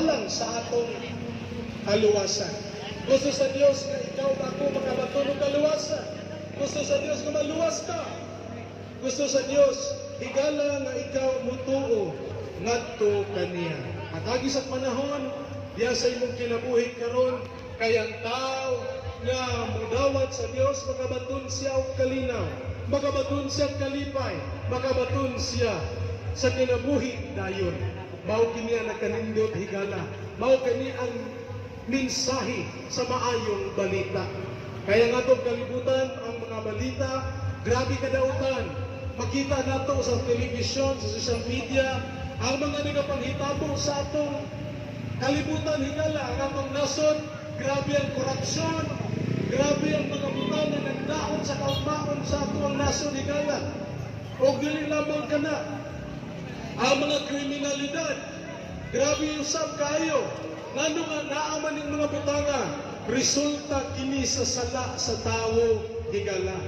alang sa atong kaluwasan. Gusto sa Dios nga ikaw ako makabaton og kaluwasan. Gusto sa Dios nga maluwas ka. Gusto sa Dios higala nga ikaw mutuo ngadto kaniya. Matagi sa panahon diya sa imong kinabuhi karon kay ang tao nga mudawat sa Dios makabaton siya og kalinaw, makabaton siya kalipay, makabaton siya sa kinabuhi dayon. Mao kini ang nakanindot higala. Mao kini ang mensahe sa maayong balita. Kaya nga itong kalibutan ang mga balita, grabe kadautan. Makita nato sa telebisyon, sa social media, ang mga nagapanghitabo sa atong kalibutan higala, ang atong nasod, grabe ang korupsyon, grabe ang mga butang na nagdaon sa kaugmaon sa atong nasod higala. O dili lamang kana, ang mga kriminalidad, grabe yung sab kayo. Ngano nga naaman yung mga butanga, resulta kini sa sala sa tawo higala.